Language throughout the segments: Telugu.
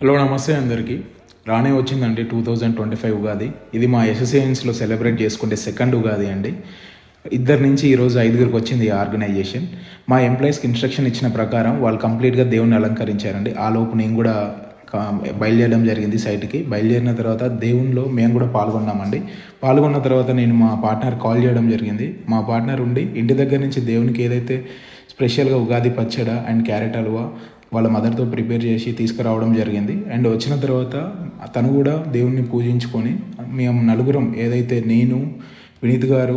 హలో నమస్తే అందరికీ. రానే వచ్చిందండి 2025 ఉగాది. ఇది మా ఎస్ఎస్ఏఎన్స్లో సెలబ్రేట్ చేసుకుంటే సెకండ్ ఉగాది అండి. ఇద్దరి నుంచి ఈరోజు 5గురికి వచ్చింది ఈ ఆర్గనైజేషన్. మా ఎంప్లాయీస్కి ఇన్స్ట్రక్షన్ ఇచ్చిన ప్రకారం వాళ్ళు కంప్లీట్గా దేవుణ్ణి అలంకరించారండి. ఆ లోపు నేను కూడా బయలుదేరడం జరిగింది సైట్కి. బయలుదేరిన తర్వాత దేవునిలో మేము కూడా పాల్గొన్నామండి. పాల్గొన్న తర్వాత నేను మా పార్ట్నర్ కాల్ చేయడం జరిగింది. మా పార్ట్నర్ ఉండి ఇంటి దగ్గర నుంచి దేవునికి ఏదైతే స్పెషల్గా ఉగాది పచ్చడి అండ్ క్యారెట్ హల్వా వాళ్ళ మదర్తో ప్రిపేర్ చేసి తీసుకురావడం జరిగింది. అండ్ వచ్చిన తర్వాత తను కూడా దేవుణ్ణి పూజించుకొని మేము నలుగురం ఏదైతే నేను, వినీత్ గారు,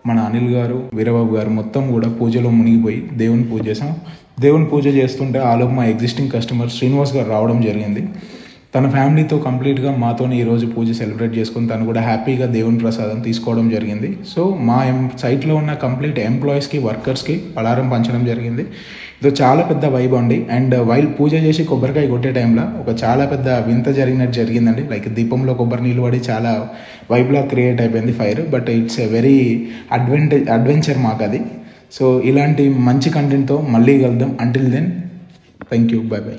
మన అనిల్ గారు, వీరబాబు గారు మొత్తం కూడా పూజలో మునిగిపోయి దేవుని పూజ చేసాం. దేవుని పూజ చేస్తుంటే ఆలోపు మా ఎగ్జిస్టింగ్ కస్టమర్ శ్రీనివాస్ గారు రావడం జరిగింది. తన ఫ్యామిలీతో కంప్లీట్గా మాతోనే ఈరోజు పూజ సెలబ్రేట్ చేసుకుని తను కూడా హ్యాపీగా దేవుని ప్రసాదం తీసుకోవడం జరిగింది. సో మా సైట్లో ఉన్న కంప్లీట్ ఎంప్లాయీస్కి, వర్కర్స్కి పలారం పంచడం జరిగింది. ఇది చాలా పెద్ద వైబ్ అండి. అండ్ వైల్ పూజ చేసి కొబ్బరికాయ కొట్టే టైంలో ఒక చాలా పెద్ద వింత జరిగిందండి. లైక్ దీపంలో కొబ్బరి నీళ్ళు పడి చాలా వైబ్లా క్రియేట్ అయిపోయింది fire. But it's a very adventure మాకు అది. సో ఇలాంటి మంచి కంటెంట్తో మళ్ళీ కలుద్దాం. Until then thank you, bye by.